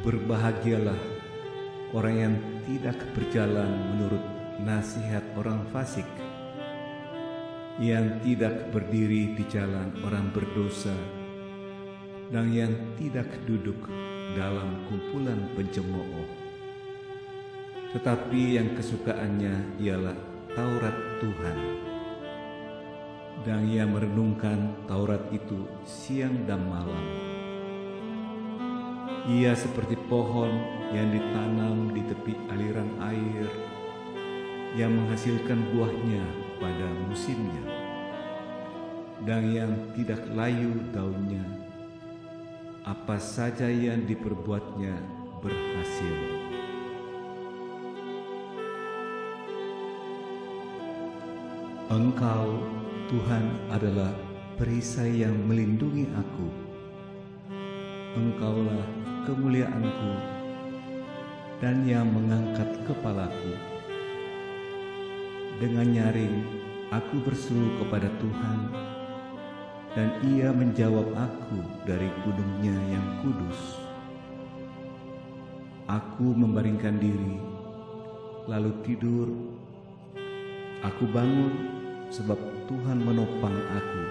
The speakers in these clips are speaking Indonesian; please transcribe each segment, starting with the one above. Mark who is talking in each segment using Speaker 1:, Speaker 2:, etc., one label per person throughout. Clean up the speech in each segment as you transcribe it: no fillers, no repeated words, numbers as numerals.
Speaker 1: Berbahagialah orang yang tidak berjalan menurut nasihat orang fasik, yang tidak berdiri di jalan orang berdosa, dan yang tidak duduk dalam kumpulan pencemooh. Tetapi yang kesukaannya ialah Taurat Tuhan, dan ia merenungkan Taurat itu siang dan malam. Ia seperti pohon yang ditanam di tepi aliran air, yang menghasilkan buahnya pada musimnya, dan yang tidak layu daunnya. Apa saja yang diperbuatnya berhasil. Engkau, Tuhan, adalah perisai yang melindungi aku. Engkaulah kemuliaanku dan yang mengangkat kepalaku. Dengan nyaring aku berseru kepada Tuhan, dan Ia menjawab aku dari gunungnya yang kudus. Aku membaringkan diri, lalu tidur. Aku bangun sebab Tuhan menopang aku.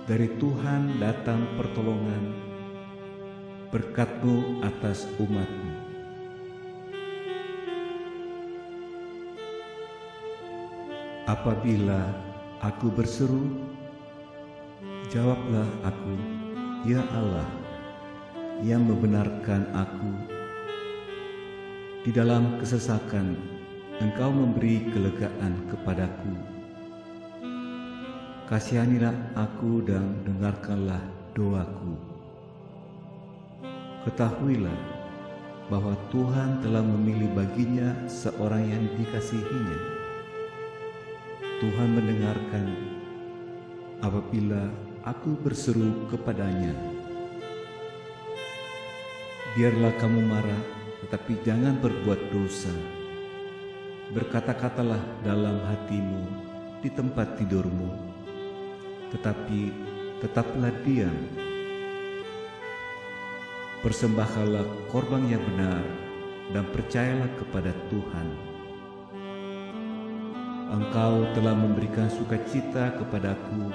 Speaker 1: Dari Tuhan datang pertolongan, berkat-Mu atas umat-Mu. Apabila aku berseru, jawablah aku, ya Allah, yang membenarkan aku. Di dalam kesesakan, Engkau memberi kelegaan kepadaku. Kasihanilah aku dan dengarkanlah doaku. Ketahuilah bahwa Tuhan telah memilih baginya seorang yang dikasihinya. Tuhan mendengarkan apabila aku berseru kepadanya. Biarlah kamu marah, tetapi jangan berbuat dosa. Berkata-katalah dalam hatimu di tempat tidurmu, tetapi tetaplah diam. Persembahkanlah korban yang benar dan percayalah kepada Tuhan. Engkau telah memberikan sukacita kepadaku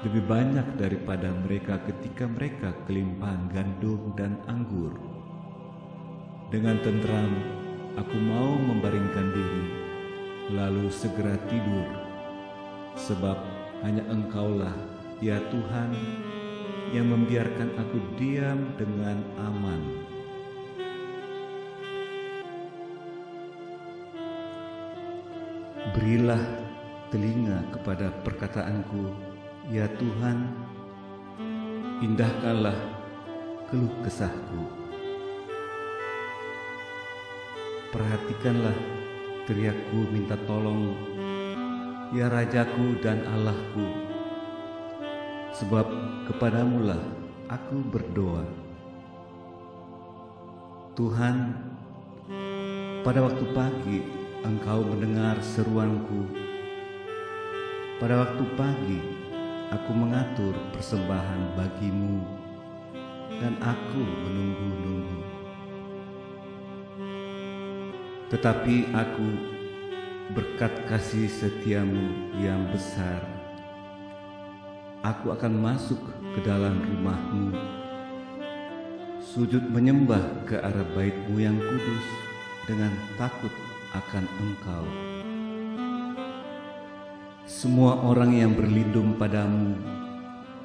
Speaker 1: lebih banyak daripada mereka ketika mereka kelimpahan gandum dan anggur. Dengan tenteram aku mau membaringkan diri, lalu segera tidur, sebab hanya Engkaulah, ya Tuhan, yang membiarkan aku diam dengan aman. Berilah telinga kepada perkataanku, ya Tuhan, indahkanlah keluh kesahku. Perhatikanlah teriakku minta tolong, ya Rajaku dan Allahku, sebab kepadamulah aku berdoa. Tuhan, pada waktu pagi Engkau mendengar seruanku. Pada waktu pagi aku mengatur persembahan bagimu, dan aku menunggu-nunggu. Tetapi aku, berkat kasih setiamu yang besar, aku akan masuk ke dalam rumah-Mu, sujud menyembah ke arah bait-Mu yang kudus dengan takut akan Engkau. Semua orang yang berlindung padamu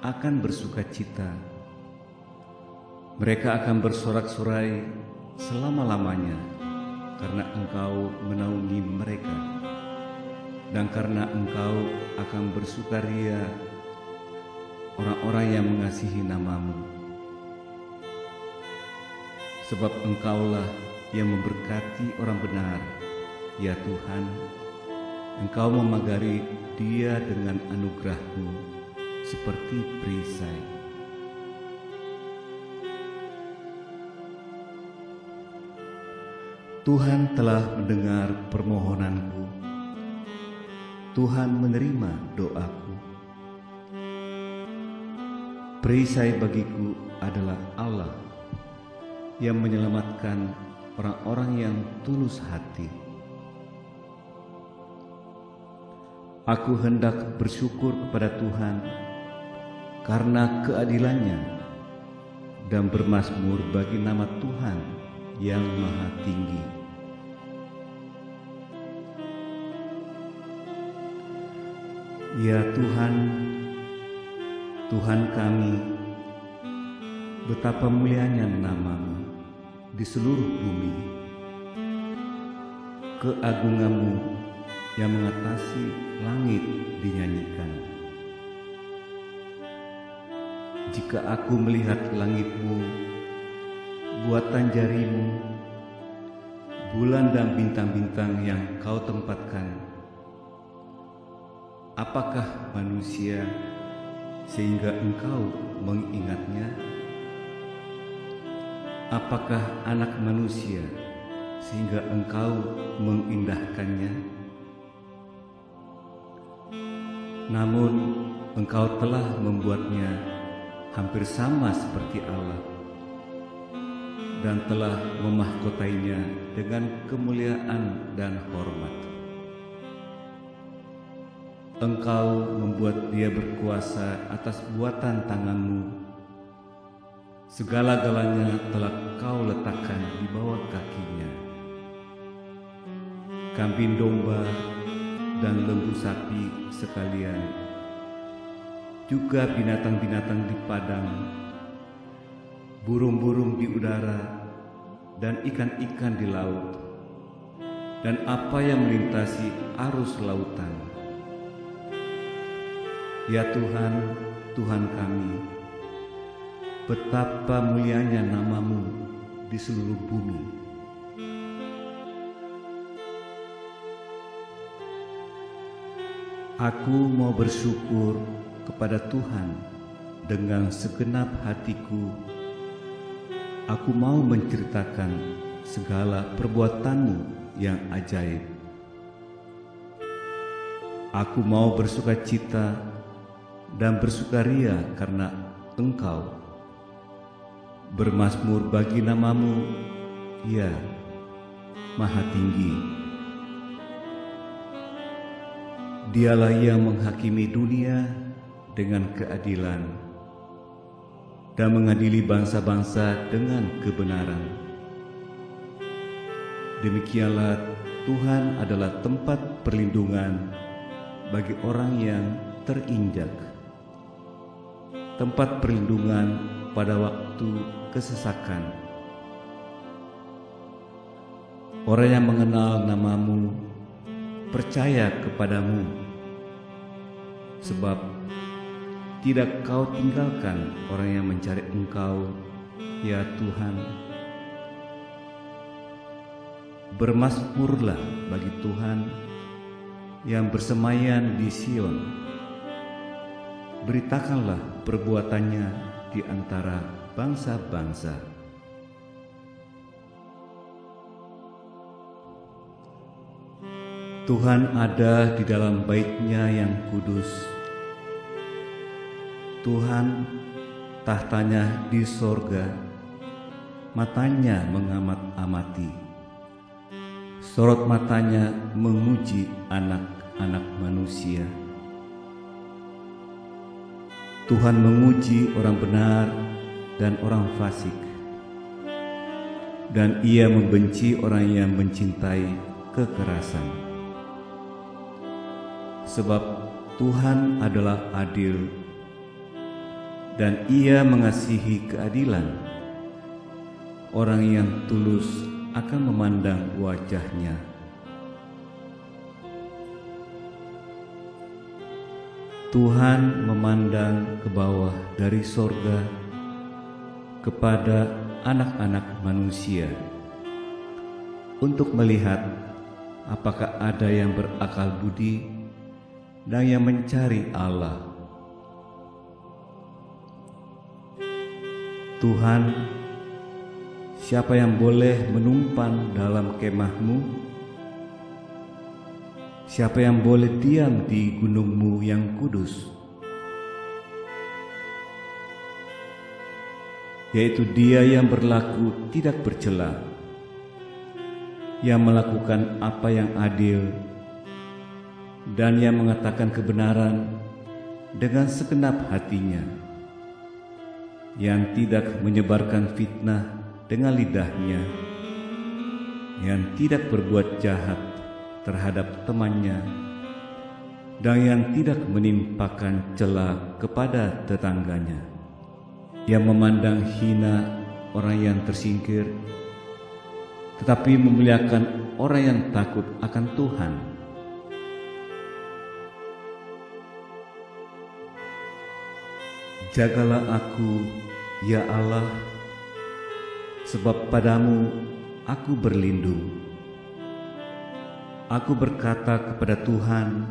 Speaker 1: akan bersukacita. Mereka akan bersorak-sorai selama-lamanya, karena Engkau menaungi mereka, dan karena Engkau akan bersukaria orang-orang yang mengasihi nama-Mu. Sebab Engkaulah yang memberkati orang benar, ya Tuhan. Engkau memagari dia dengan anugerah-Mu seperti perisai. Tuhan telah mendengar permohonanku. Tuhan menerima doaku. Perisai bagiku adalah Allah yang menyelamatkan orang-orang yang tulus hati. Aku hendak bersyukur kepada Tuhan karena keadilannya dan bermazmur bagi nama Tuhan yang Maha Tinggi. Ya Tuhan, Tuhan kami, betapa mulianya nama-Mu di seluruh bumi. Keagungan-Mu yang mengatasi langit dinyanyikan. Jika aku melihat langit-Mu, buatan jari-Mu, bulan dan bintang-bintang yang Kau tempatkan, apakah manusia sehingga Engkau mengingatnya? Apakah anak manusia sehingga Engkau mengindahkannya? Namun Engkau telah membuatnya hampir sama seperti Allah dan telah memahkotainya dengan kemuliaan dan hormat. Engkau membuat dia berkuasa atas buatan tangan-Mu. Segala-galanya telah Kau letakkan di bawah kakinya. Kambing domba dan lembu sapi sekalian, juga binatang-binatang di padang, burung-burung di udara, dan ikan-ikan di laut, dan apa yang melintasi arus lautan. Ya Tuhan, Tuhan kami, betapa mulianya nama-Mu di seluruh bumi. Aku mau bersyukur kepada Tuhan dengan segenap hatiku. Aku mau menceritakan segala perbuatan-Mu yang ajaib. Aku mau bersukacita dan bersukaria karena Engkau, bermazmur bagi nama-Mu, ya Maha Tinggi. Dialah yang menghakimi dunia dengan keadilan dan mengadili bangsa-bangsa dengan kebenaran. Demikianlah Tuhan adalah tempat perlindungan bagi orang yang terinjak, tempat perlindungan pada waktu kesesakan. Orang yang mengenal nama-Mu percaya kepadamu, sebab tidak Kau tinggalkan orang yang mencari Engkau, ya Tuhan. Bermazmurlah bagi Tuhan yang bersemayan di Sion. Beritakanlah perbuatannya di antara bangsa-bangsa. Tuhan ada di dalam bait-Nya yang kudus. Tuhan tahtanya di sorga, matanya mengamat-amati. Sorot matanya menguji anak-anak manusia. Tuhan menguji orang benar dan orang fasik, dan Ia membenci orang yang mencintai kekerasan. Sebab Tuhan adalah adil, dan Ia mengasihi keadilan. Orang yang tulus akan memandang wajah-Nya. Tuhan memandang ke bawah dari sorga kepada anak-anak manusia untuk melihat apakah ada yang berakal budi dan yang mencari Allah. Tuhan, siapa yang boleh menumpan dalam kemah-Mu? Siapa yang boleh diam di gunung-Mu yang kudus? yaitu Dia yang berlaku tidak bercela, yang melakukan apa yang adil, dan yang mengatakan kebenaran dengan segenap hatinya, yang tidak menyebarkan fitnah dengan lidahnya, yang tidak berbuat jahat terhadap temannya, dan yang tidak menimpakan cela kepada tetangganya, yang memandang hina orang yang tersingkir, tetapi memuliakan orang yang takut akan Tuhan. Jagalah aku, ya Allah, sebab padamu aku berlindung. Aku berkata kepada Tuhan,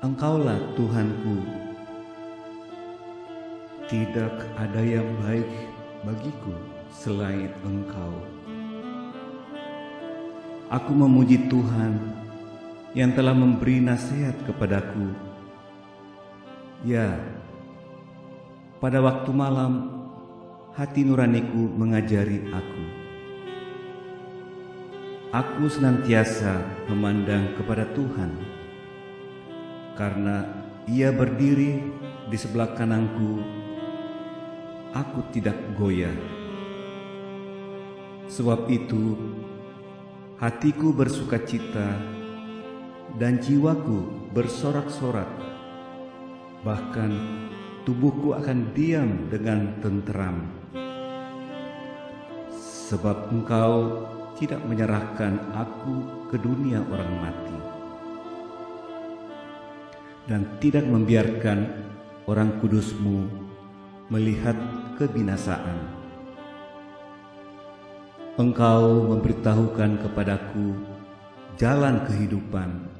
Speaker 1: Engkaulah Tuhanku. Tidak ada yang baik bagiku selain Engkau. Aku memuji Tuhan yang telah memberi nasihat kepadaku. Ya, pada waktu malam hati nuraniku mengajari aku. Aku senantiasa memandang kepada Tuhan, karena Ia berdiri di sebelah kananku, aku tidak goyah. Sebab itu hatiku bersukacita dan jiwaku bersorak-sorak, bahkan tubuhku akan diam dengan tenteram. Sebab Engkau tidak menyerahkan aku ke dunia orang mati, dan tidak membiarkan orang kudus-Mu melihat kebinasaan. Engkau memberitahukan kepadaku jalan kehidupan.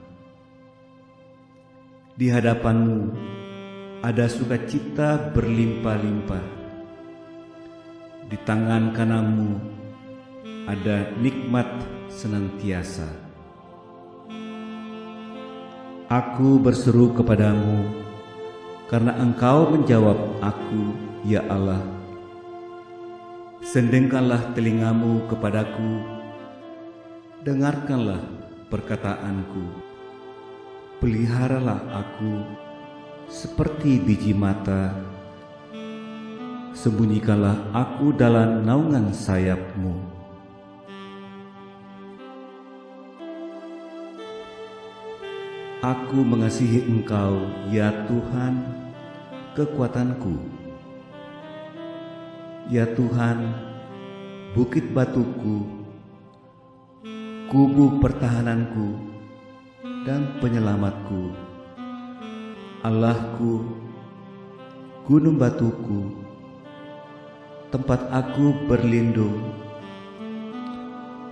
Speaker 1: Di hadapan-Mu ada sukacita berlimpah-limpah. Di tangan kanan-Mu ada nikmat senantiasa. Aku berseru kepadamu, karena Engkau menjawab aku, ya Allah. Sendengkanlah telingamu kepadaku, dengarkanlah perkataanku. Peliharalah aku seperti biji mata, sembunyikanlah aku dalam naungan sayap-Mu. Aku mengasihi Engkau, ya Tuhan, kekuatanku. Ya Tuhan, bukit batuku, kubu pertahananku, dan penyelamatku. Allahku, gunung batuku, tempat aku berlindung,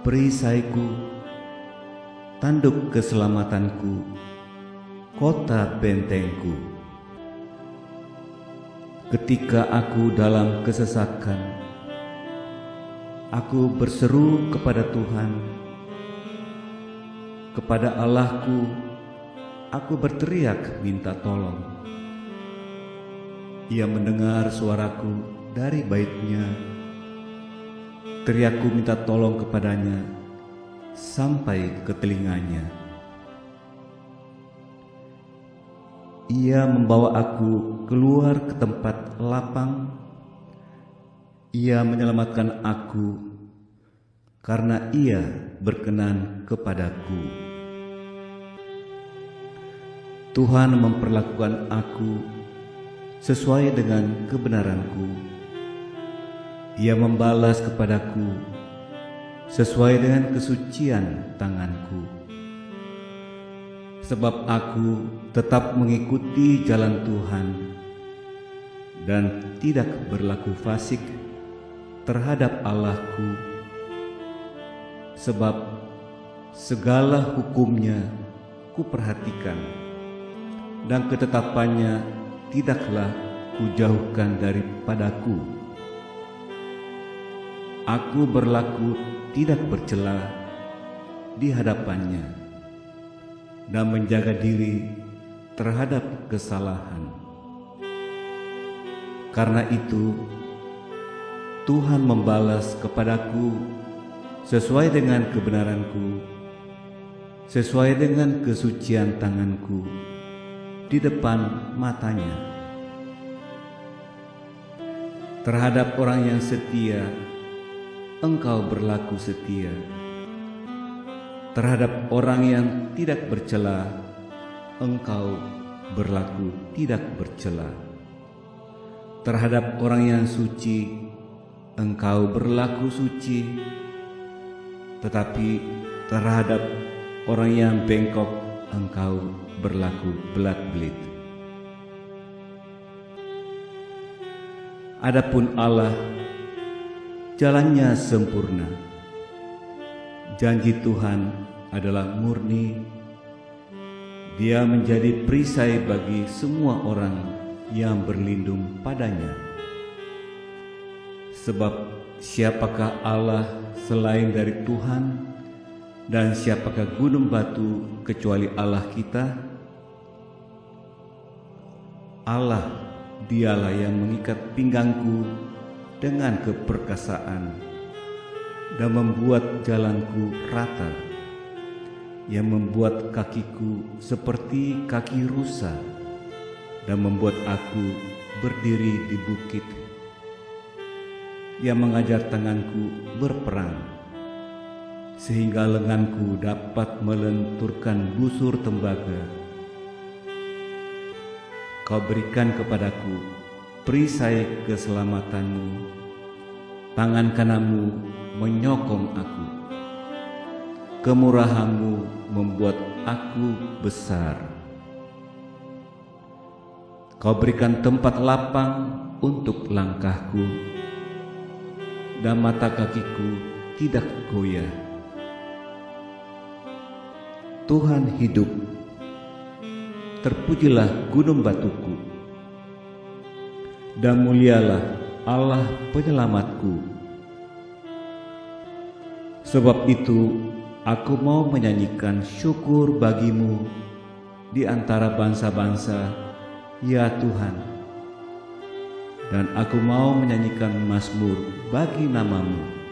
Speaker 1: perisaiku, tanduk keselamatanku, kota bentengku. Ketika aku dalam kesesakan, aku berseru kepada Tuhan. Kepada Allahku, aku berteriak minta tolong. Ia mendengar suaraku dari bait-Nya. Teriakku minta tolong kepadanya sampai ke telinganya. Ia membawa aku keluar ke tempat lapang. Ia menyelamatkan aku karena Ia berkenan kepadaku. Tuhan memperlakukan aku sesuai dengan kebenaranku. Ia membalas kepadaku sesuai dengan kesucian tanganku. Sebab aku tetap mengikuti jalan Tuhan dan tidak berlaku fasik terhadap Allahku. Sebab segala hukum-Nya kuperhatikan, dan ketetapannya tidaklah kujauhkan daripadaku. Aku berlaku tidak bercela di hadapannya dan menjaga diri terhadap kesalahan. Karena itu, Tuhan membalas kepadaku sesuai dengan kebenaranku, sesuai dengan kesucian tanganku di depan matanya. Terhadap orang yang setia, Engkau berlaku setia. Terhadap orang yang tidak bercela, Engkau berlaku tidak bercela. Terhadap orang yang suci, Engkau berlaku suci. Tetapi terhadap orang yang bengkok, Engkau berlaku belat-belit. Adapun Allah, jalannya sempurna. Janji Tuhan adalah murni. Dia menjadi perisai bagi semua orang yang berlindung padanya. Sebab siapakah Allah selain dari Tuhan, dan siapakah gunung batu kecuali Allah kita? Allah, Dialah yang mengikat pinggangku dengan keperkasaan dan membuat jalanku rata, yang membuat kakiku seperti kaki rusa dan membuat aku berdiri di bukit, yang mengajar tanganku berperang sehingga lenganku dapat melenturkan busur tembaga. Kau berikan kepadaku perisai keselamatanmu, tangan kananmu menyokong aku. Kemurahanmu membuat aku besar. Kau berikan tempat lapang untuk langkahku, dan mata kakiku tidak goyah. Tuhan hidup, terpujilah gunung batuku, dan mulialah Allah penyelamatku. Sebab itu aku mau menyanyikan syukur bagimu di antara bangsa-bangsa, ya Tuhan, dan aku mau menyanyikan mazmur bagi namamu.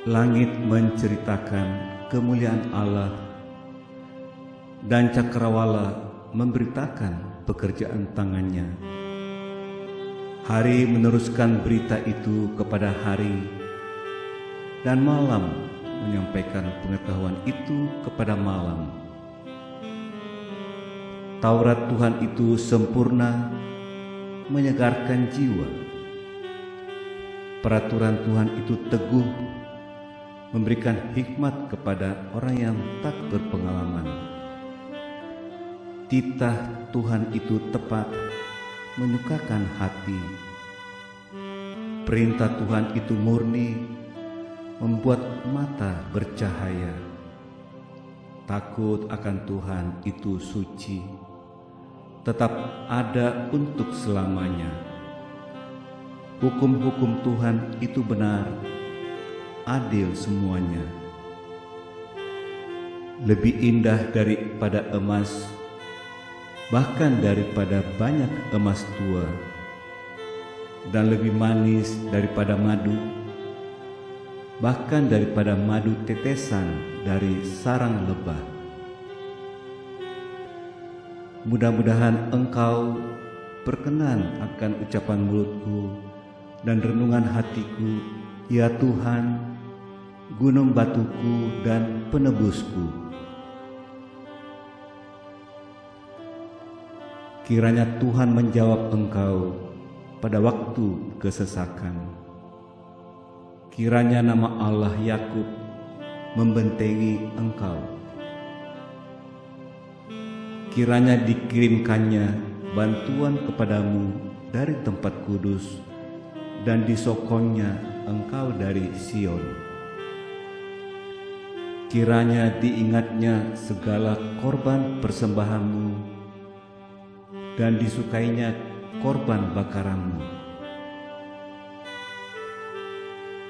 Speaker 1: Langit menceritakan kemuliaan Allah, dan cakrawala memberitakan pekerjaan tangannya. Hari meneruskan berita itu kepada hari, dan malam menyampaikan pengetahuan itu kepada malam. Taurat Tuhan itu sempurna, menyegarkan jiwa. Peraturan Tuhan itu teguh, memberikan hikmat kepada orang yang tak berpengalaman. Titah Tuhan itu tepat, menyukakan hati. Perintah Tuhan itu murni, membuat mata bercahaya. Takut akan Tuhan itu suci, tetap ada untuk selamanya. Hukum-hukum Tuhan itu benar, adil semuanya. Lebih indah daripada emas, bahkan daripada banyak emas tua, dan lebih manis daripada madu, bahkan daripada madu tetesan dari sarang lebah. Mudah-mudahan engkau berkenan akan ucapan mulutku dan renungan hatiku, ya Tuhan, gunung batuku dan penebusku. Kiranya Tuhan menjawab engkau pada waktu kesesakan. Kiranya nama Allah Yakub membentengi engkau. Kiranya dikirimkannya bantuan kepadamu dari tempat kudus, dan disokongnya engkau dari Sion. Kiranya diingatnya segala korban persembahanmu, dan disukainya korban bakaranmu.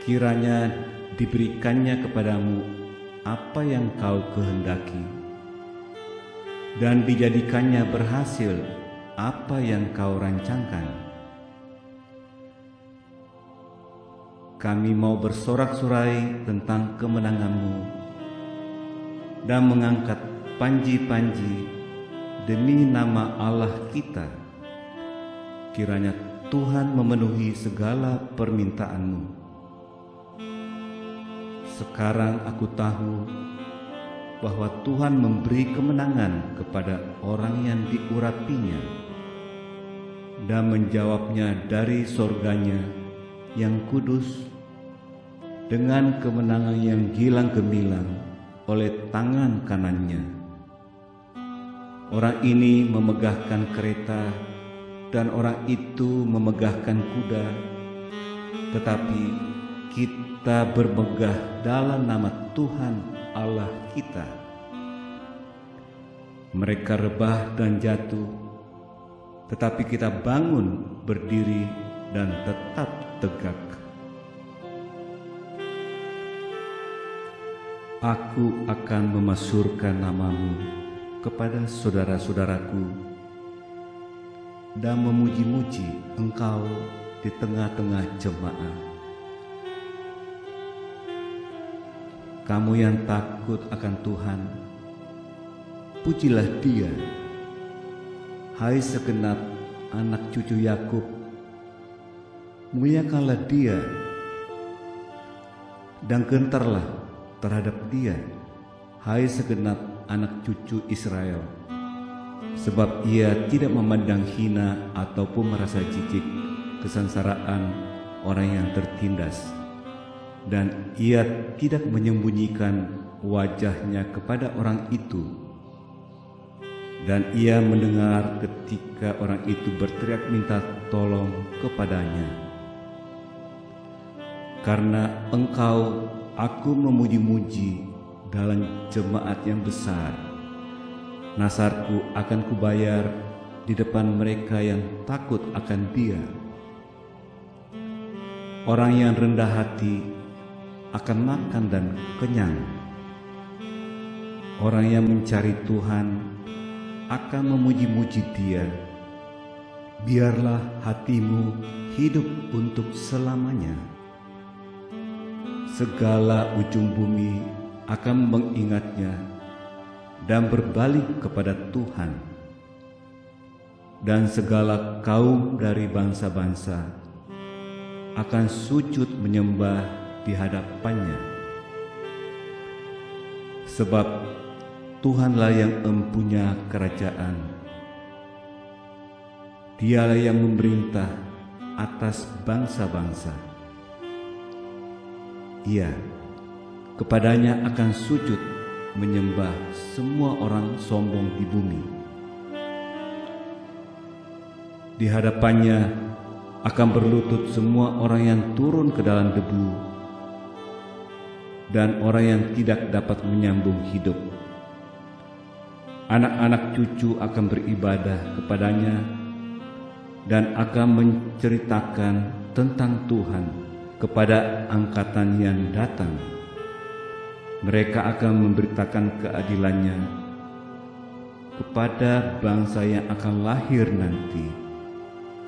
Speaker 1: Kiranya diberikannya kepadamu apa yang kau kehendaki, dan dijadikannya berhasil apa yang kau rancangkan. Kami mau bersorak-sorai tentang kemenangan-Mu dan mengangkat panji-panji demi nama Allah kita. Kiranya Tuhan memenuhi segala permintaan-Mu. Sekarang aku tahu bahwa Tuhan memberi kemenangan kepada orang yang diurapinya dan menjawabnya dari sorganya yang kudus dengan kemenangan yang gilang gemilang oleh tangan kanannya. Orang ini memegahkan kereta dan orang itu memegahkan kuda, tetapi kita bermegah dalam nama Tuhan Allah kita. Mereka rebah dan jatuh, tetapi kita bangun, berdiri, dan tetap tegak. Aku akan memasyurkan nama-Mu kepada saudara-saudaraku dan memuji-muji Engkau di tengah-tengah jemaah. Kamu yang takut akan Tuhan, pujilah Dia. Hai segenap anak cucu Yakub, muliakanlah Dia dan gentarlah terhadap Dia, hai segenap anak cucu Israel. Sebab Ia tidak memandang hina ataupun merasa jijik kesengsaraan orang yang tertindas, dan Ia tidak menyembunyikan wajahnya kepada orang itu. Dan Ia mendengar ketika orang itu berteriak minta tolong kepadanya. Karena Engkau, aku memuji-muji dalam jemaat yang besar. Nasarku akan kubayar di depan mereka yang takut akan Dia. Orang yang rendah hati akan makan dan kenyang. Orang yang mencari Tuhan akan memuji-muji Dia. Biarlah hatimu hidup untuk selamanya. Segala ujung bumi akan mengingatnya dan berbalik kepada Tuhan. Dan segala kaum dari bangsa-bangsa akan sujud menyembah di hadapannya. Sebab Tuhanlah yang mempunyai kerajaan. Dialah yang memerintah atas bangsa-bangsa. Ia, kepadanya akan sujud menyembah semua orang sombong di bumi. Di hadapannya akan berlutut semua orang yang turun ke dalam debu dan orang yang tidak dapat menyambung hidup. Anak-anak cucu akan beribadah kepadanya dan akan menceritakan tentang Tuhan kepada angkatan yang datang. Mereka akan memberitakan keadilannya kepada bangsa yang akan lahir nanti,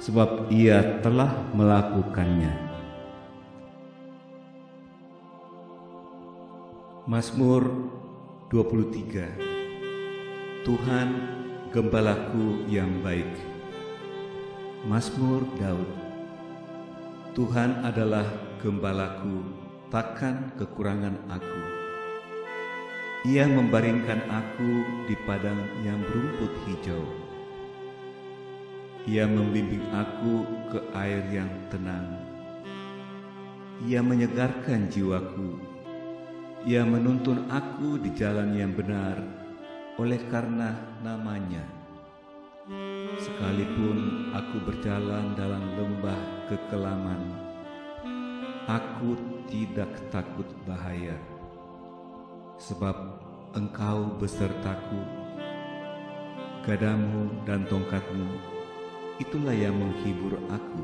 Speaker 1: sebab Ia telah melakukannya. Mazmur 23. Tuhan, gembalaku yang baik. Mazmur Daud. Tuhan adalah gembalaku, takkan kekurangan aku. Ia membaringkan aku di padang yang berumput hijau. Ia membimbing aku ke air yang tenang. Ia menyegarkan jiwaku. Ia menuntun aku di jalan yang benar oleh karena namanya. Sekalipun aku berjalan dalam lembah kekelaman, aku tidak takut bahaya, sebab Engkau besertaku. Gadamu dan tongkatmu, itulah yang menghibur aku.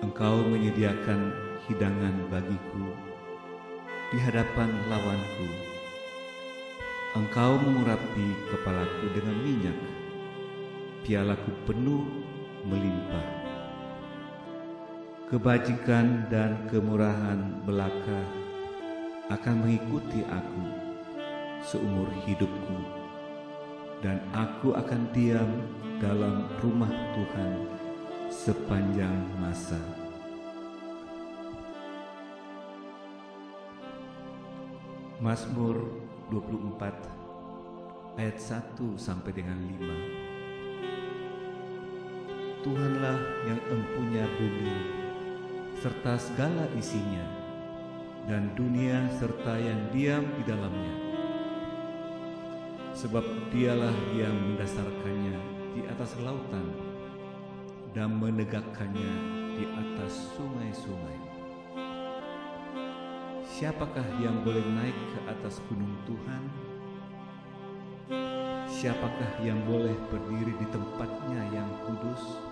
Speaker 1: Engkau menyediakan hidangan bagiku di hadapan lawanku. Engkau mengurapi kepalaku dengan minyak, pialaku penuh melimpah. Kebajikan dan kemurahan belaka akan mengikuti aku seumur hidupku, dan aku akan diam dalam rumah Tuhan sepanjang masa. Mazmur 24 ayat 1 sampai dengan 5. Tuhanlah yang empunya bumi serta segala isinya, dan dunia serta yang diam di dalamnya. Sebab dialah yang mendasarkannya di atas lautan dan menegakkannya di atas sungai-sungai. Siapakah yang boleh naik ke atas gunung Tuhan? Siapakah yang boleh berdiri di tempatnya yang kudus?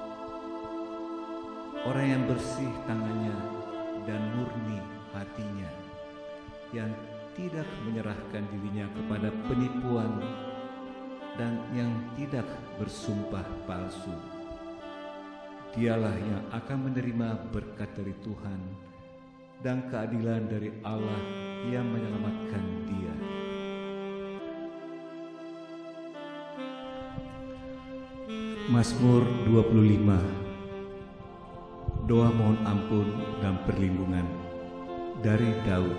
Speaker 1: Orang yang bersih tangannya dan murni hatinya, yang tidak menyerahkan dirinya kepada penipuan dan yang tidak bersumpah palsu. Dialah yang akan menerima berkat dari Tuhan dan keadilan dari Allah yang menyelamatkan dia. Mazmur 25. Doa mohon ampun dan perlindungan dari Daud.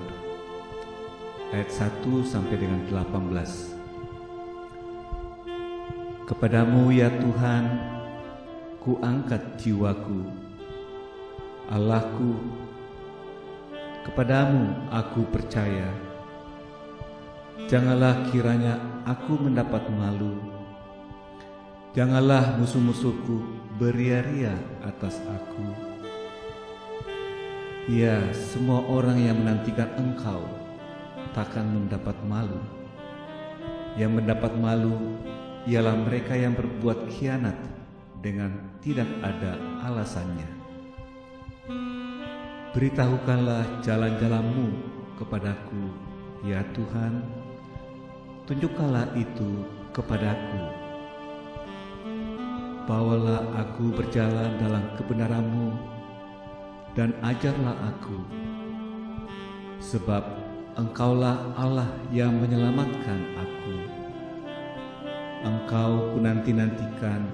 Speaker 1: Ayat 1 sampai dengan 18. Kepadamu ya Tuhan, ku angkat jiwaku. Allahku, kepadamu aku percaya. Janganlah kiranya aku mendapat malu. Janganlah musuh-musuhku beria-ria atas aku. Ya, semua orang yang menantikan Engkau takkan mendapat malu. Yang mendapat malu ialah mereka yang berbuat khianat dengan tidak ada alasannya. Beritahukanlah jalan-jalan-Mu kepadaku, ya Tuhan. Tunjukkanlah itu kepadaku. Bawalah aku berjalan dalam kebenaran-Mu dan ajarlah aku. Sebab Engkaulah Allah yang menyelamatkan aku. Engkau ku nanti-nantikan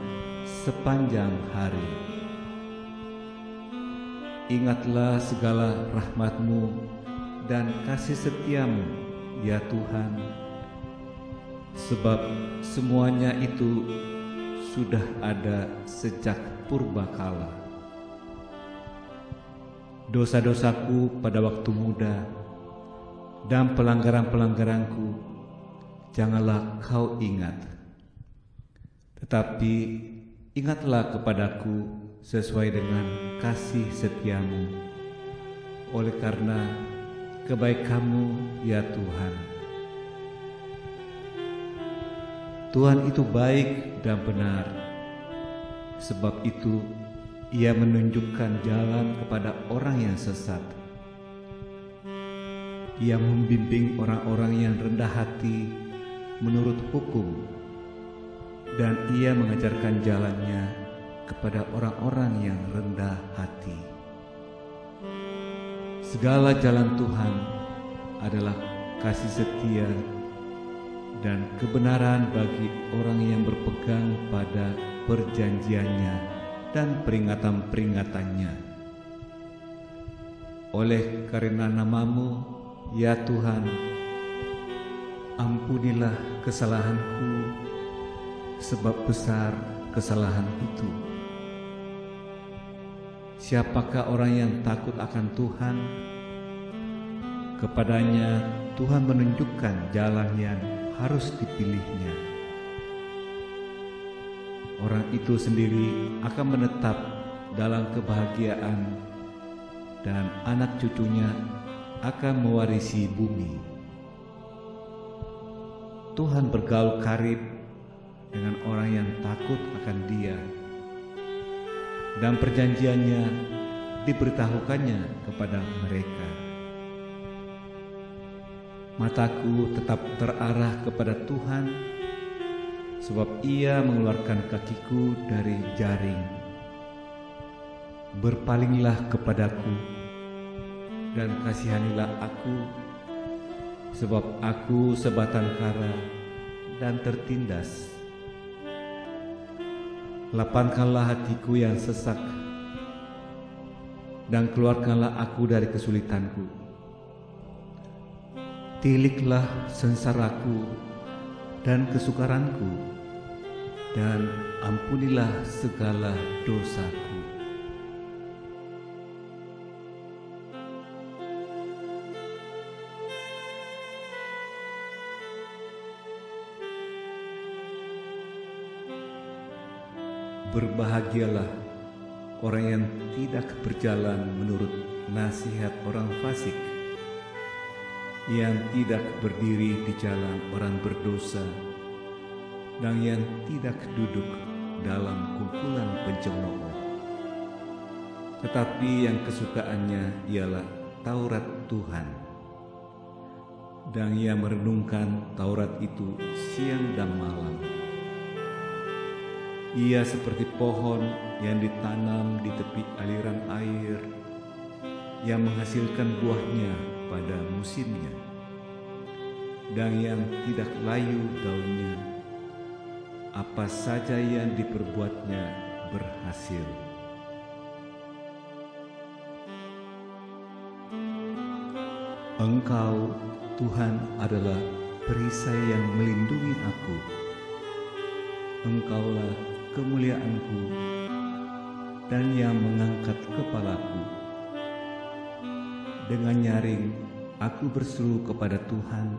Speaker 1: sepanjang hari. Ingatlah segala rahmat-Mu dan kasih setia-Mu, ya Tuhan. Sebab semuanya itu sudah ada sejak purbakala. Dosa-dosaku pada waktu muda dan pelanggaran-pelanggaranku janganlah Kau ingat. Tetapi ingatlah kepadaku sesuai dengan kasih setia-Mu, oleh karena kebaikan-Mu ya Tuhan. Tuhan itu baik dan benar, sebab itu Ia menunjukkan jalan kepada orang yang sesat. Ia membimbing orang-orang yang rendah hati menurut hukum, dan Ia mengajarkan jalannya kepada orang-orang yang rendah hati. Segala jalan Tuhan adalah kasih setia dan kebenaran bagi orang yang berpegang pada perjanjiannya dan peringatan-peringatannya. Oleh karena nama-Mu, ya Tuhan, ampunilah kesalahanku, sebab besar kesalahan itu. Siapakah orang yang takut akan Tuhan? Kepadanya Tuhan menunjukkan jalan yang harus dipilihnya. Orang itu sendiri akan menetap dalam kebahagiaan, dan anak cucunya akan mewarisi bumi. Tuhan bergaul karib dengan orang yang takut akan Dia, dan perjanjiannya diberitahukannya kepada mereka. Mataku tetap terarah kepada Tuhan, sebab Ia mengeluarkan kakiku dari jaring. Berpalinglah kepadaku dan kasihanilah aku, sebab aku sebatang kara dan tertindas. Lapangkanlah hatiku yang sesak, dan keluarkanlah aku dari kesulitanku. Tiliklah sengsaraku dan kesukaranku, dan ampunilah segala dosaku. Berbahagialah orang yang tidak berjalan menurut nasihat orang fasik, yang tidak berdiri di jalan orang berdosa, dan yang tidak duduk dalam kumpulan pencemooh. Tetapi yang kesukaannya ialah Taurat Tuhan, dan ia merenungkan Taurat itu siang dan malam. Ia seperti pohon yang ditanam di tepi aliran air, yang menghasilkan buahnya pada musimnya, dan yang tidak layu daunnya. Apa saja yang diperbuatnya berhasil. Engkau, Tuhan, adalah perisai yang melindungi aku. Engkaulah kemuliaanku dan yang mengangkat kepalaku. Dengan nyaring aku berseru kepada Tuhan,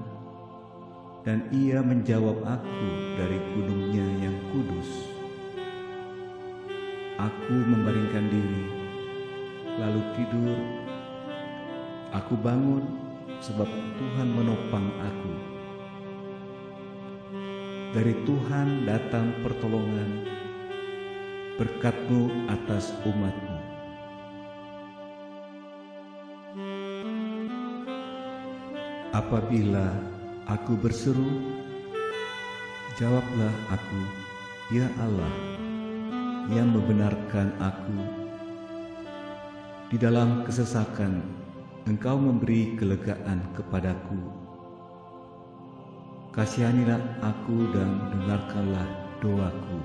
Speaker 1: dan Ia menjawab aku dari gunungnya yang kudus. Aku membaringkan diri, lalu tidur. Aku bangun sebab Tuhan menopang aku. Dari Tuhan datang pertolongan, berkat-Mu atas umat-Mu. Apabila aku berseru, jawablah aku, ya Allah, yang membenarkan aku. Di dalam kesesakan, Engkau memberi kelegaan kepadaku. Kasihanilah aku dan dengarkanlah doaku.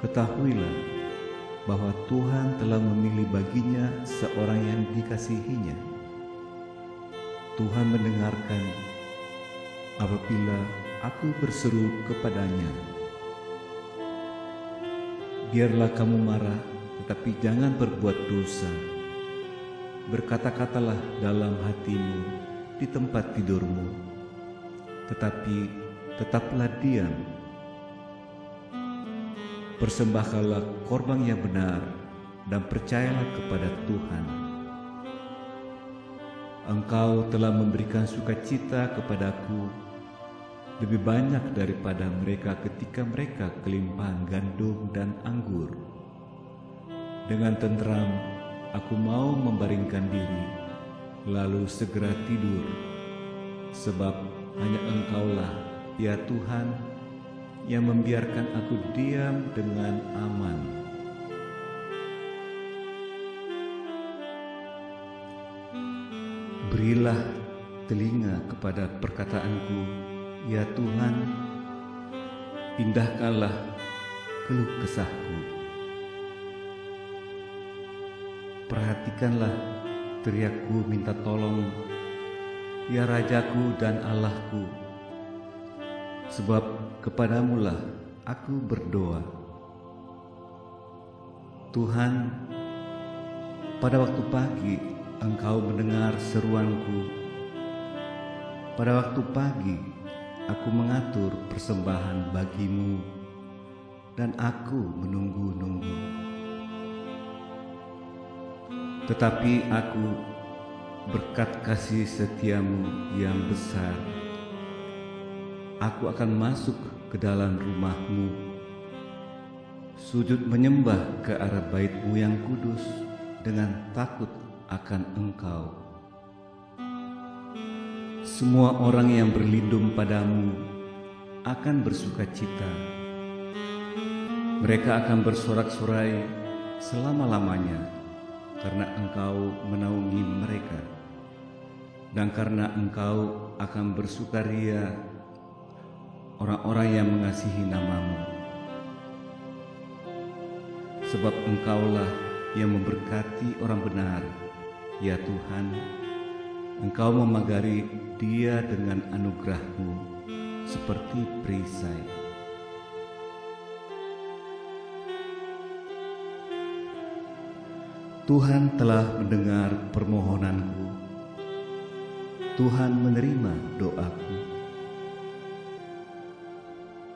Speaker 1: Ketahuilah bahwa Tuhan telah memilih baginya seorang yang dikasihinya. Tuhan mendengarkan apabila aku berseru kepadanya. Biarlah kamu marah, tetapi jangan berbuat dosa. Berkata-katalah dalam hatimu di tempat tidurmu, tetapi tetaplah diam. Persembahkanlah korban yang benar dan percayalah kepada Tuhan. Engkau telah memberikan sukacita kepadaku lebih banyak daripada mereka ketika mereka kelimpahan gandum dan anggur. Dengan tenteram aku mau membaringkan diri, lalu segera tidur, sebab hanya Engkaulah, ya Tuhan, yang membiarkan aku diam dengan aman. Berilah telinga kepada perkataanku, ya Tuhan, indahkanlah keluh kesahku. Perhatikanlah teriakku minta tolong, ya Rajaku dan Allahku, sebab kepadamulah aku berdoa. Tuhan, pada waktu pagi Engkau mendengar seruanku. Pada waktu pagi aku mengatur persembahan bagimu, dan aku menunggu-nunggu. Tetapi aku, berkat kasih setiamu yang besar, aku akan masuk ke dalam rumah-Mu, sujud menyembah ke arah bait-Mu yang kudus dengan takut akan Engkau. Semua orang yang berlindung padamu akan bersukacita. Mereka akan bersorak-sorai selama-lamanya karena Engkau menaungi mereka, dan karena Engkau akan bersukaria orang-orang yang mengasihi nama-Mu. Sebab Engkaulah yang memberkati orang benar, ya Tuhan. Engkau memagari dia dengan anugerah-Mu seperti perisai. Tuhan telah mendengar permohonanku. Tuhan menerima doaku.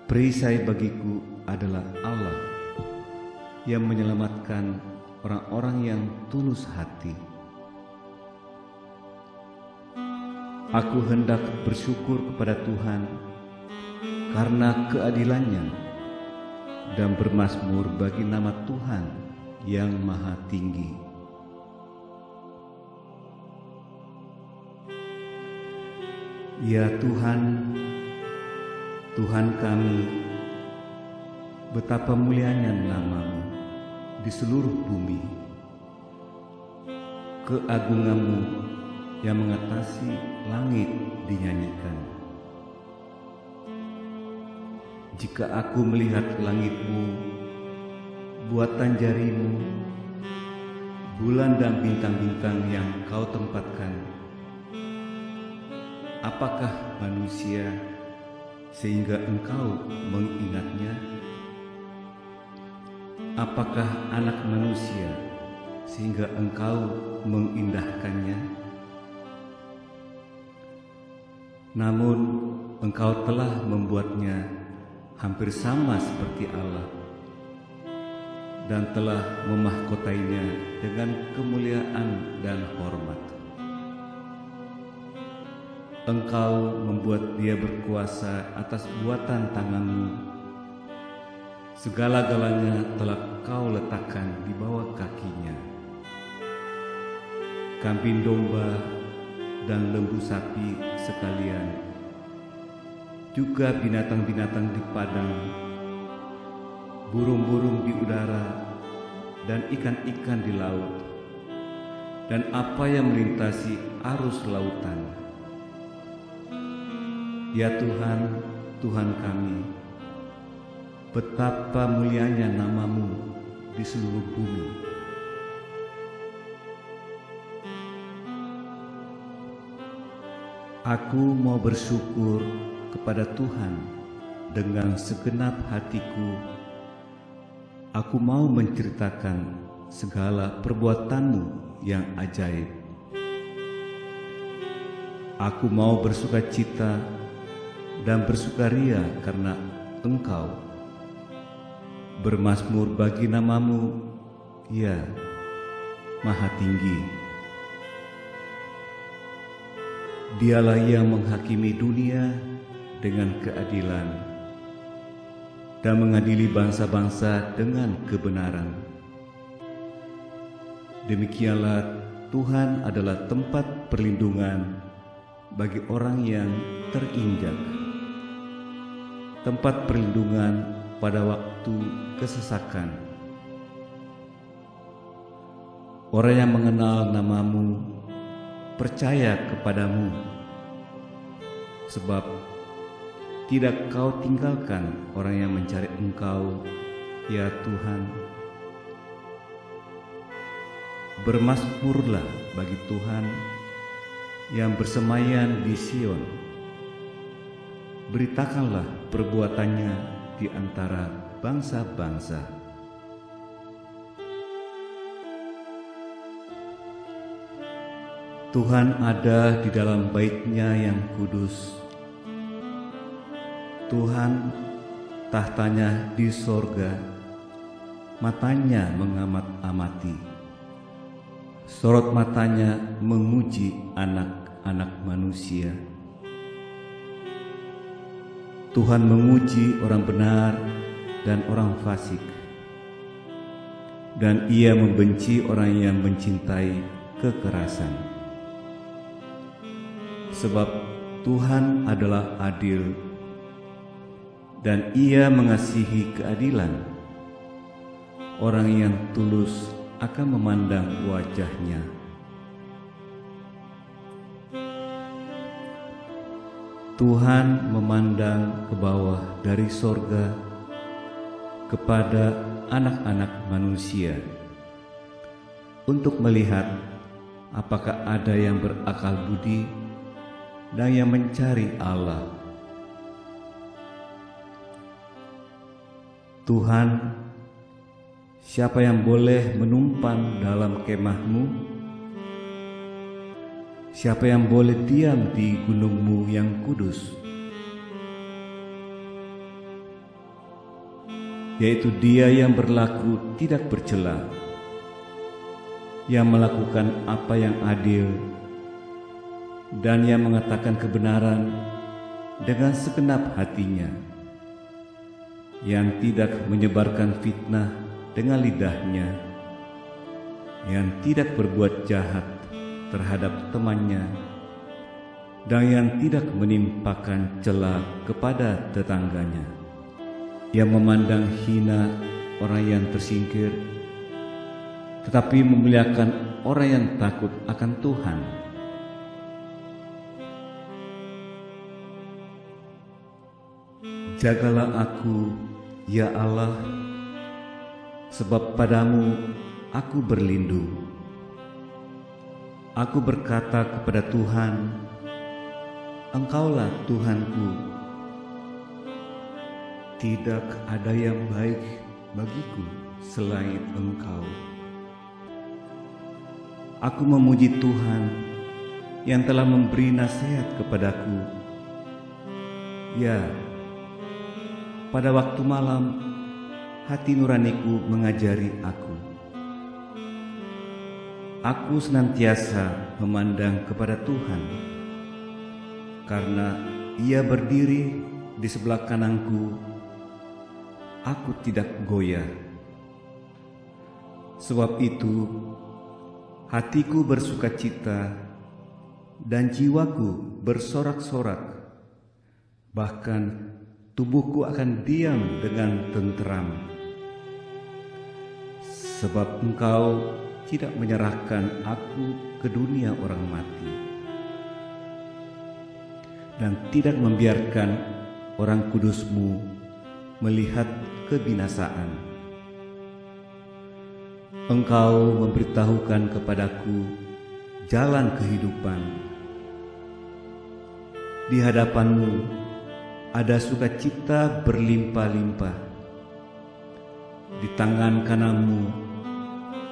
Speaker 1: Perisai bagiku adalah Allah yang menyelamatkan orang-orang yang tulus hati. Aku hendak bersyukur kepada Tuhan karena keadilan-Nya dan bermazmur bagi nama Tuhan yang Maha Tinggi. Ya Tuhan, Tuhan kami, betapa mulianya nama-Mu di seluruh bumi. Keagungan-Mu yang mengatasi langit dinyanyikan. Jika aku melihat langit-Mu, buatan jari-Mu, bulan dan bintang-bintang yang Kau tempatkan, apakah manusia sehingga Engkau mengingatnya? Apakah anak manusia sehingga Engkau mengindahkannya? Namun Engkau telah membuatnya hampir sama seperti Allah dan telah memahkotainya dengan kemuliaan dan hormat. Engkau membuat dia berkuasa atas buatan tangan-Mu. Segala-galanya telah Kau letakkan di bawah kakinya. Kambing domba dan lembu sapi sekalian, juga binatang-binatang di padang, burung-burung di udara, dan ikan-ikan di laut, dan apa yang melintasi arus lautan. Ya Tuhan, Tuhan kami, betapa mulianya nama-Mu di seluruh bumi. Aku mau bersyukur kepada Tuhan dengan segenap hatiku. Aku mau menceritakan segala perbuatan-Mu yang ajaib. Aku mau bersukacita dan bersukaria karena Engkau. Bermazmur bagi nama-Mu, ya Maha Tinggi. Dialah yang menghakimi dunia dengan keadilan dan mengadili bangsa-bangsa dengan kebenaran. Demikianlah Tuhan adalah tempat perlindungan bagi orang yang terinjak, tempat perlindungan pada waktu kesesakan. Orang yang mengenal nama-Mu percaya kepadamu, sebab tidak Kau tinggalkan orang yang mencari Engkau, ya Tuhan. Bermazmurlah bagi Tuhan yang bersemaian di Sion. Beritakanlah perbuatannya di antara bangsa-bangsa. Tuhan ada di dalam bait-Nya yang kudus. Tuhan tahtanya di sorga, matanya mengamat-amati. Sorot matanya memuji anak-anak manusia. Tuhan memuji orang benar dan orang fasik, dan Ia membenci orang yang mencintai kekerasan. Sebab Tuhan adalah adil, dan Ia mengasihi keadilan. Orang yang tulus akan memandang wajah-Nya. Tuhan memandang ke bawah dari sorga kepada anak-anak manusia untuk melihat apakah ada yang berakal budi dan yang mencari Allah. Tuhan, siapa yang boleh menumpang dalam kemah-Mu? Siapa yang boleh diam di gunung-Mu yang kudus? Yaitu Dia yang berlaku tidak bercela, yang melakukan apa yang adil, dan yang mengatakan kebenaran dengan segenap hatinya, yang tidak menyebarkan fitnah dengan lidahnya, yang tidak berbuat jahat terhadap temannya, dan yang tidak menimpakan cela kepada tetangganya, yang memandang hina orang yang tersingkir, tetapi memuliakan orang yang takut akan Tuhan. Jagalah aku, ya Allah, sebab padamu aku berlindung. Aku berkata kepada Tuhan, Engkaulah Tuhanku. Tidak ada yang baik bagiku selain Engkau. Aku memuji Tuhan yang telah memberi nasihat kepadaku. Ya, pada waktu malam hati nuraniku mengajari aku. Aku senantiasa memandang kepada Tuhan, karena Ia berdiri di sebelah kananku, aku tidak goyah. Sebab itu, hatiku bersukacita dan jiwaku bersorak-sorak, bahkan tubuhku akan diam dengan tenteram. Sebab Engkau tidak menyerahkan aku ke dunia orang mati, dan tidak membiarkan orang kudus-Mu melihat kebinasaan. Engkau memberitahukan kepadaku jalan kehidupan. Di hadapan-Mu ada sukacita berlimpah-limpah. Di tangan kanan-Mu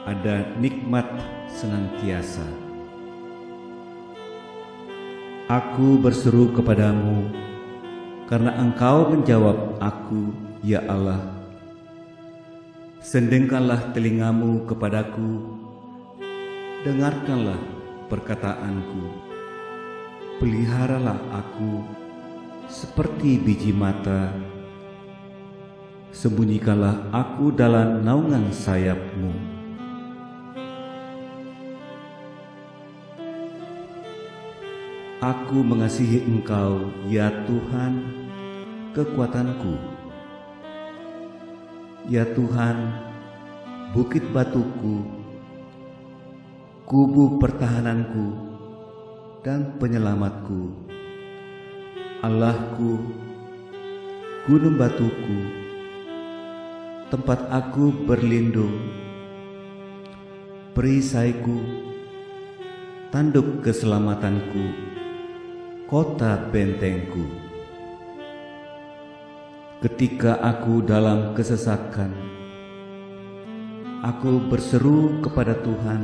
Speaker 1: ada nikmat senantiasa. Aku berseru kepadamu, karena Engkau menjawab aku, ya Allah. Sendengkanlah telingamu kepadaku, dengarkanlah perkataanku. Peliharalah aku seperti biji mata, sembunyikanlah aku dalam naungan sayap-Mu. Aku mengasihi Engkau, ya Tuhan, kekuatanku. Ya Tuhan, bukit batuku, kubu pertahananku, dan penyelamatku. Allahku, gunung batuku, tempat aku berlindung, perisaiku, tanduk keselamatanku, kota bentengku. Ketika aku dalam kesesakan, aku berseru kepada Tuhan.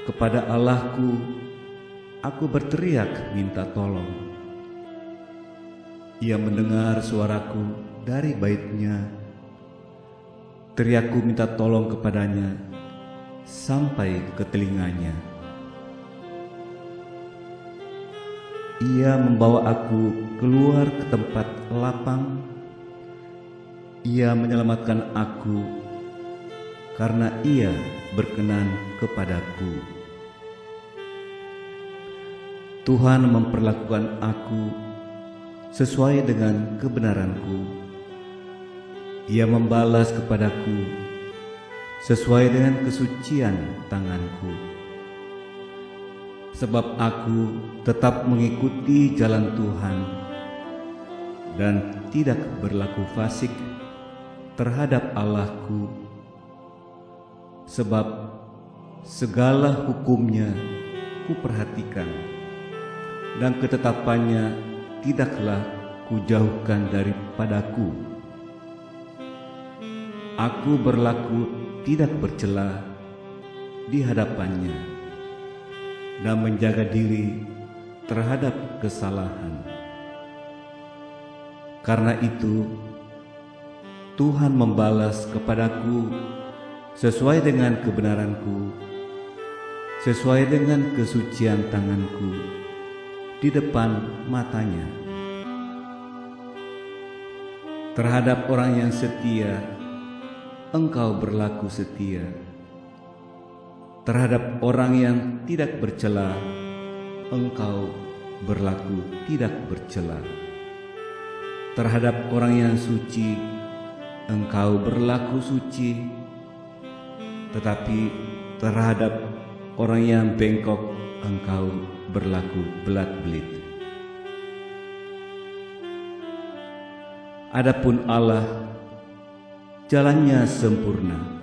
Speaker 1: Kepada Allahku, aku berteriak minta tolong. Ia mendengar suaraku dari bait-Nya. Teriakku minta tolong kepadanya sampai ke telinganya. Ia membawa aku keluar ke tempat lapang. Ia menyelamatkan aku karena Ia berkenan kepadaku. Tuhan memperlakukan aku sesuai dengan kebenaranku. Ia membalas kepadaku sesuai dengan kesucian tanganku. Sebab aku tetap mengikuti jalan Tuhan dan tidak berlaku fasik terhadap Allahku, sebab segala hukumnya kuperhatikan dan ketetapannya tidaklah kujauhkan daripadaku. Aku berlaku tidak bercela di hadapannya dan menjaga diri terhadap kesalahan. Karena itu, Tuhan membalas kepadaku sesuai dengan kebenaranku, sesuai dengan kesucian tanganku di depan matanya. Terhadap orang yang setia, Engkau berlaku setia. Terhadap orang yang tidak bercela, Engkau berlaku tidak bercela. Terhadap orang yang suci, Engkau berlaku suci. Tetapi terhadap orang yang bengkok, Engkau berlaku belat-belit. Adapun Allah, jalannya sempurna.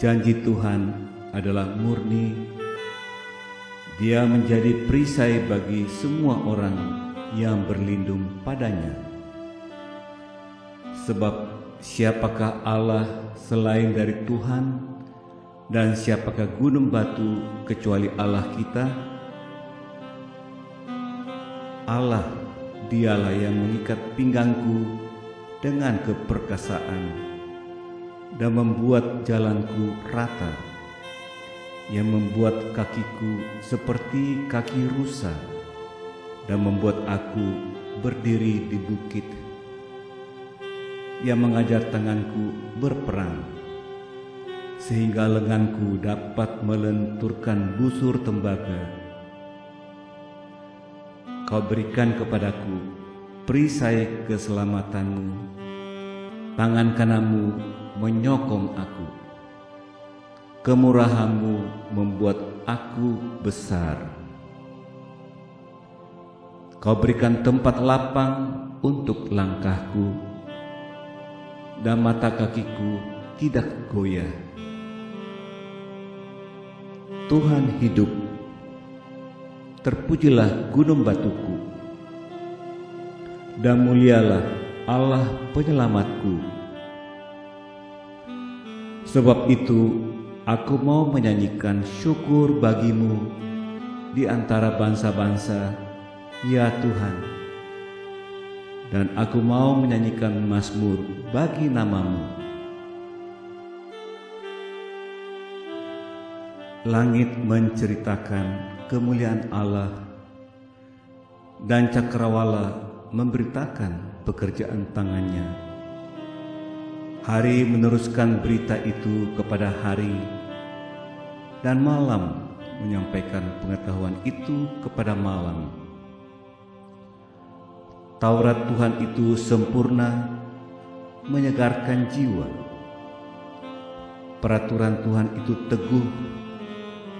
Speaker 1: Janji Tuhan adalah murni. Dia menjadi perisai bagi semua orang yang berlindung padanya. Sebab siapakah Allah selain dari Tuhan, dan siapakah gunung batu kecuali Allah kita? Allah, Dialah yang mengikat pinggangku dengan keperkasaan dan membuat jalanku rata, yang membuat kakiku seperti kaki rusa dan membuat aku berdiri di bukit, yang mengajar tanganku berperang sehingga lenganku dapat melenturkan busur tembaga. Kau berikan kepadaku perisai keselamatanmu, tangan kananmu menyokong aku. Kemurahanmu membuat aku besar. Kau berikan tempat lapang untuk langkahku, dan mata kakiku tidak goyah. Tuhan hidup, terpujilah gunung batuku, dan mulialah Allah penyelamatku. Sebab itu aku mau menyanyikan syukur bagimu di antara bangsa-bangsa, ya Tuhan, dan aku mau menyanyikan mazmur bagi nama-Mu. Langit menceritakan kemuliaan Allah, dan cakrawala memberitakan pekerjaan tangannya. Hari meneruskan berita itu kepada hari, dan malam menyampaikan pengetahuan itu kepada malam. Taurat Tuhan itu sempurna, menyegarkan jiwa. Peraturan Tuhan itu teguh,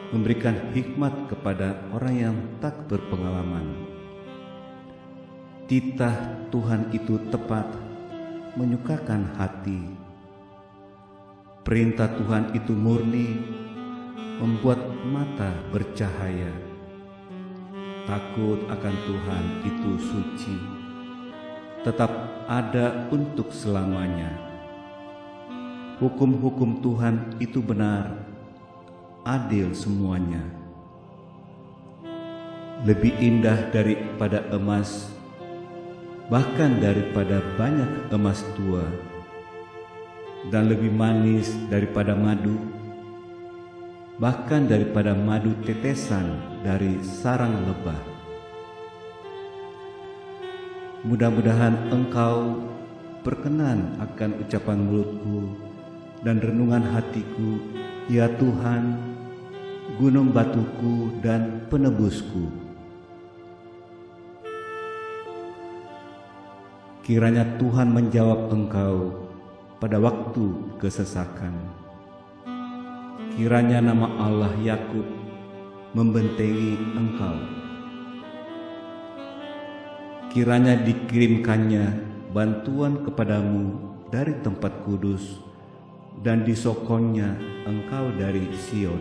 Speaker 1: memberikan hikmat kepada orang yang tak berpengalaman. Titah Tuhan itu tepat, menyukakan hati. Perintah Tuhan itu murni, membuat mata bercahaya. Takut akan Tuhan itu suci, tetap ada untuk selamanya. Hukum-hukum Tuhan itu benar, adil semuanya. Lebih indah daripada emas, bahkan daripada banyak emas tua, dan lebih manis daripada madu, bahkan daripada madu tetesan dari sarang lebah. Mudah-mudahan engkau berkenan akan ucapan mulutku dan renungan hatiku, ya Tuhan, gunung batuku dan penebusku. Kiranya Tuhan menjawab engkau pada waktu kesesakan. Kiranya nama Allah Yakub membentengi engkau. Kiranya dikirimkannya bantuan kepadamu dari tempat kudus, dan disokonnya engkau dari Sion.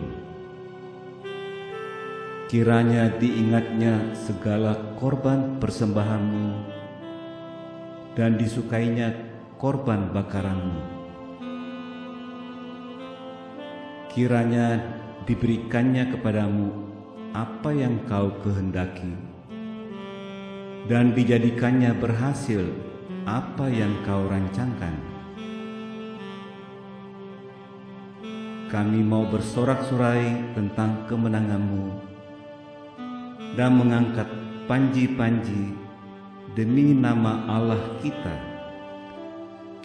Speaker 1: Kiranya diingatnya segala korban persembahanmu, dan disukainya korban bakaranmu. Kiranya diberikannya kepadamu apa yang kau kehendaki, dan dijadikannya berhasil apa yang kau rancangkan. Kami mau bersorak-sorai tentang kemenanganmu dan mengangkat panji-panji demi nama Allah kita.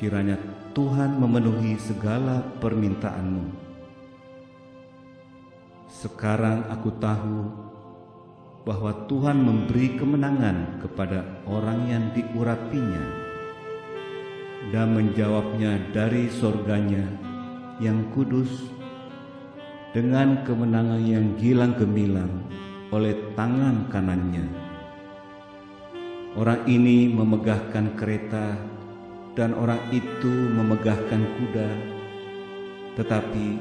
Speaker 1: Kiranya Tuhan memenuhi segala permintaanmu. Sekarang aku tahu bahwa Tuhan memberi kemenangan kepada orang yang diurapinya dan menjawabnya dari sorganya yang kudus dengan kemenangan yang gilang gemilang oleh tangan kanannya. Orang ini memegahkan kereta dan orang itu memegahkan kuda, tetapi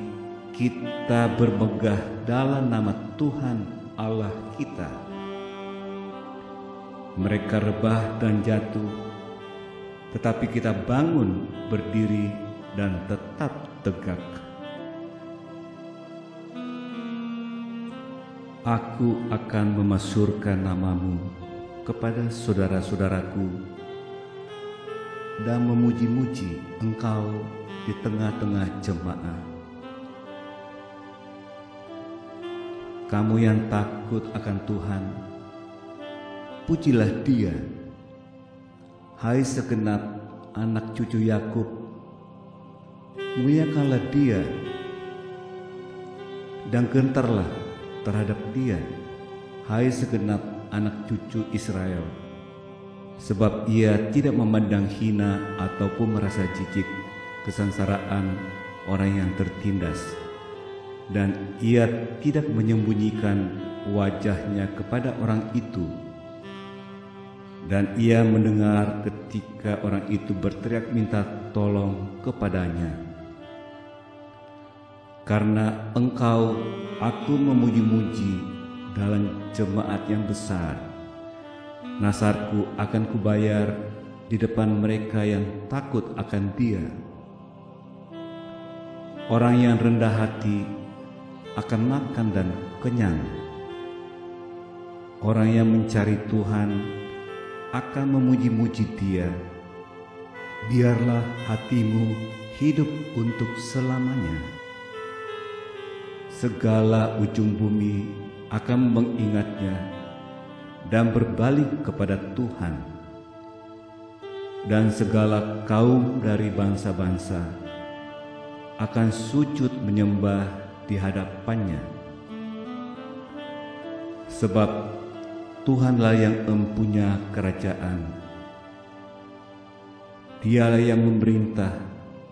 Speaker 1: kita bermegah dalam nama Tuhan Allah kita. Mereka rebah dan jatuh, tetapi kita bangun, berdiri, dan tetap tegak. Aku akan memasyurkan namamu kepada saudara-saudaraku dan memuji-muji engkau di tengah-tengah jemaah. Kamu yang takut akan Tuhan, pujilah Dia. Hai segenap anak cucu Yakub, muliakanlah Dia dan gentarlah terhadap Dia, hai segenap anak cucu Israel, sebab Ia tidak memandang hina ataupun merasa jijik kesengsaraan orang yang tertindas, dan Ia tidak menyembunyikan wajahnya kepada orang itu, dan Ia mendengar ketika orang itu berteriak minta tolong kepadanya. Karena engkau, aku memuji-muji dalam jemaat yang besar. Nasarku akan kubayar di depan mereka yang takut akan Dia. Orang yang rendah hati akan makan dan kenyang. Orang yang mencari Tuhan akan memuji-muji Dia. Biarlah hatimu hidup untuk selamanya. Segala ujung bumi akan mengingatnya dan berbalik kepada Tuhan, dan segala kaum dari bangsa-bangsa akan sujud menyembah di hadapannya. Sebab Tuhanlah yang mempunyai kerajaan, Dialah yang memerintah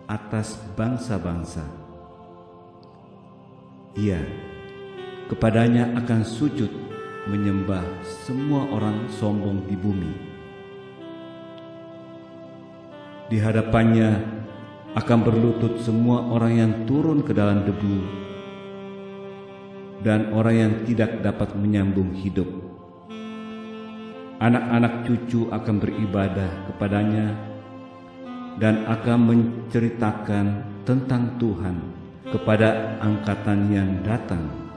Speaker 1: atas bangsa-bangsa. Ia kepadanya akan sujud menyembah semua orang sombong di bumi. Di hadapannya akan berlutut semua orang yang turun ke dalam debu dan orang yang tidak dapat menyambung hidup. Anak-anak cucu akan beribadah kepadanya dan akan menceritakan tentang Tuhan kepada angkatan yang datang.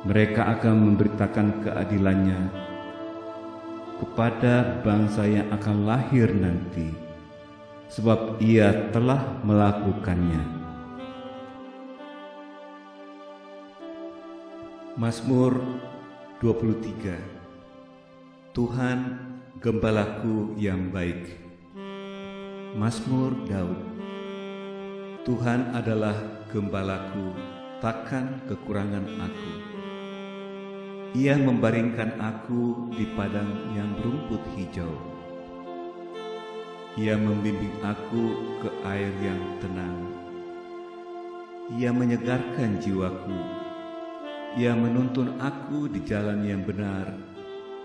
Speaker 1: Mereka akan memberitakan keadilannya kepada bangsa yang akan lahir nanti, sebab Ia telah melakukannya. Mazmur 23. Tuhan, gembalaku yang baik. Mazmur Daud. Tuhan adalah gembalaku, takkan kekurangan aku. Ia membaringkan aku di padang yang berumput hijau. Ia membimbing aku ke air yang tenang. Ia menyegarkan jiwaku. Ia menuntun aku di jalan yang benar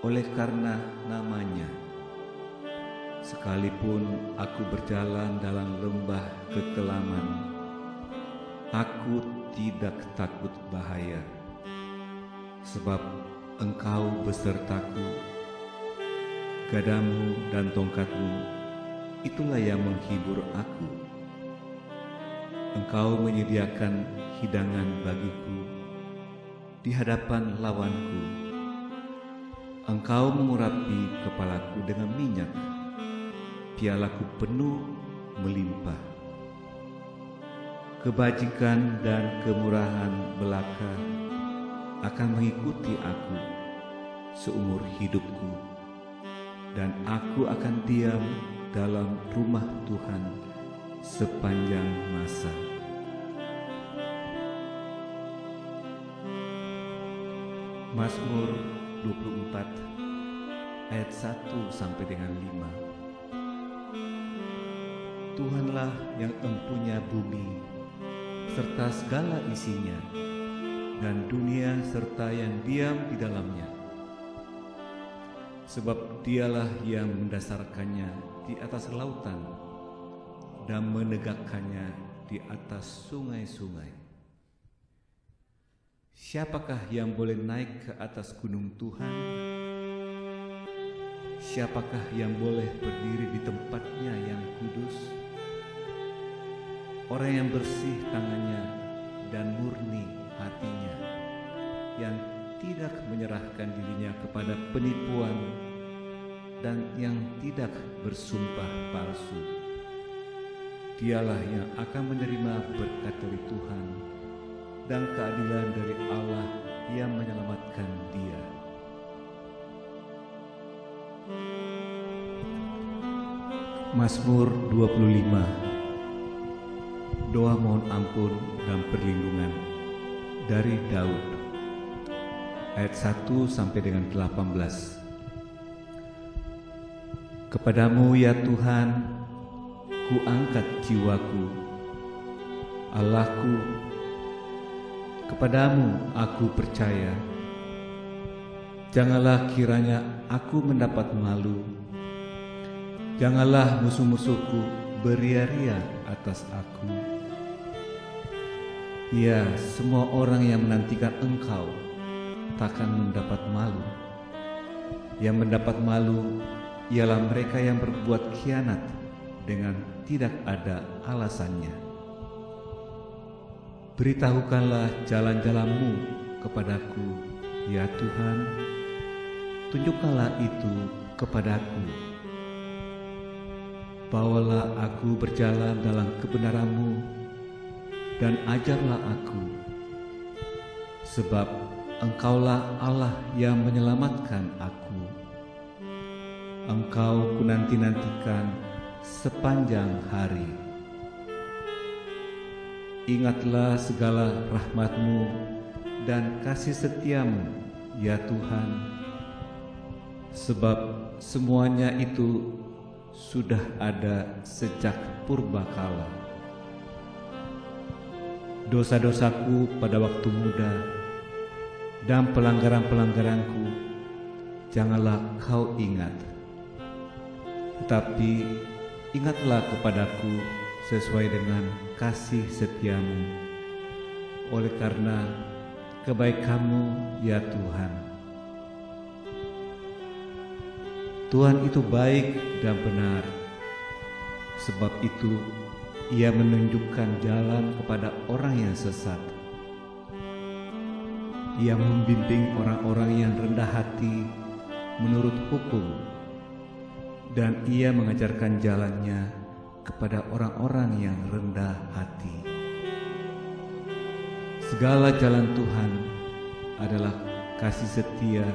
Speaker 1: oleh karena namanya. Sekalipun aku berjalan dalam lembah kekelaman, aku tidak takut bahaya, sebab Engkau besertaku. Gadamu dan tongkatmu, itulah yang menghibur aku. Engkau menyediakan hidangan bagiku di hadapan lawanku. Engkau mengurapi kepalaku dengan minyak, pialaku penuh melimpah. Kebajikan dan kemurahan belaka akan mengikuti aku seumur hidupku, dan aku akan diam dalam rumah Tuhan sepanjang masa. Mazmur 24 ayat 1 sampai dengan 5. Tuhanlah yang empunya bumi serta segala isinya, dan dunia serta yang diam di dalamnya. Sebab Dialah yang mendasarkannya di atas lautan dan menegakkannya di atas sungai-sungai. Siapakah yang boleh naik ke atas gunung Tuhan? Siapakah yang boleh berdiri di tempatnya yang kudus? Orang yang bersih tangannya dan murni hatinya, yang tidak menyerahkan dirinya kepada penipuan dan yang tidak bersumpah palsu. Dialah yang akan menerima berkat dari Tuhan dan keadilan dari Allah yang menyelamatkan dia. Mazmur 25. Doa mohon ampun dan perlindungan dari Daud. Ayat 1 sampai dengan 18. Kepadamu ya Tuhan, ku angkat jiwaku. Allahku, kepadamu aku percaya. Janganlah kiranya aku mendapat malu. Janganlah musuh-musuhku beria-ria atas aku. Ya, semua orang yang menantikan Engkau takkan mendapat malu. Yang mendapat malu ialah mereka yang berbuat khianat dengan tidak ada alasannya. Beritahukanlah jalan-jalan-Mu kepadaku, ya Tuhan. Tunjukkanlah itu kepadaku. Bawalah aku berjalan dalam kebenaran-Mu dan ajarlah aku, sebab Engkaulah Allah yang menyelamatkan aku. Engkau kunanti-nantikan sepanjang hari. Ingatlah segala rahmat-Mu dan kasih setia-Mu, ya Tuhan, sebab semuanya itu sudah ada sejak purbakala. Dosa-dosaku pada waktu muda dan pelanggaran-pelanggaranku janganlah Kau ingat. Tetapi ingatlah kepadaku sesuai dengan kasih setia-Mu, oleh karena kebaikan-Mu ya Tuhan. Tuhan itu baik dan benar, sebab itu Ia menunjukkan jalan kepada orang yang sesat. Ia membimbing orang-orang yang rendah hati menurut hukum, dan Ia mengajarkan jalannya kepada orang-orang yang rendah hati. Segala jalan Tuhan adalah kasih setia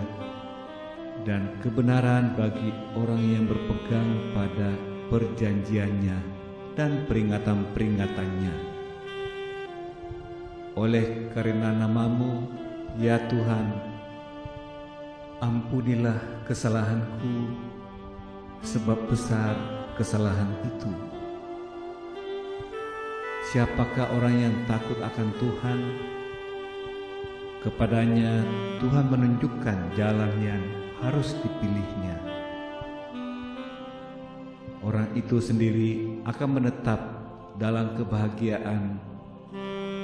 Speaker 1: dan kebenaran bagi orang yang berpegang pada perjanjiannya dan peringatan-peringatannya. Oleh karena nama-Mu, ya Tuhan, ampunilah kesalahanku, sebab besar kesalahan itu. Siapakah orang yang takut akan Tuhan? Kepadanya Tuhan menunjukkan jalan yang harus dipilihnya. Orang itu sendiri akan menetap dalam kebahagiaan,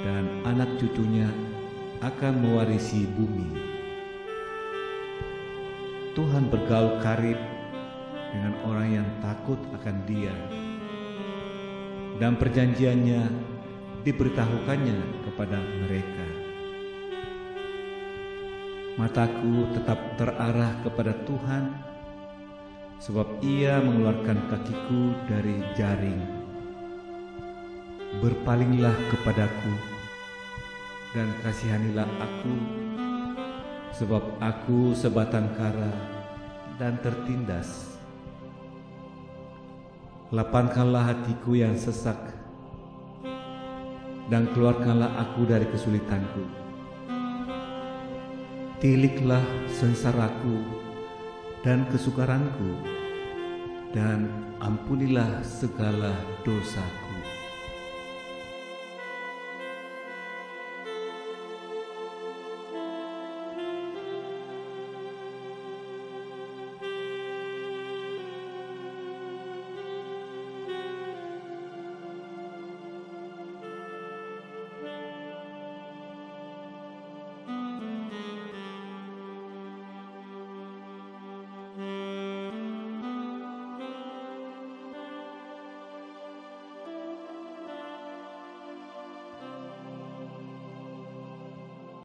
Speaker 1: dan anak cucunya akan mewarisi bumi. Tuhan bergaul karib dengan orang yang takut akan Dia, dan perjanjiannya diberitahukannya kepada mereka. Mataku tetap terarah kepada Tuhan, sebab Ia mengeluarkan kakiku dari jaring. Berpalinglah kepadaku dan kasihanilah aku, sebab aku sebatang kara dan tertindas. Lapangkanlah hatiku yang sesak, dan keluarkanlah aku dari kesulitanku. Tiliklah sengsaraku dan kesukaranku, dan ampunilah segala dosaku.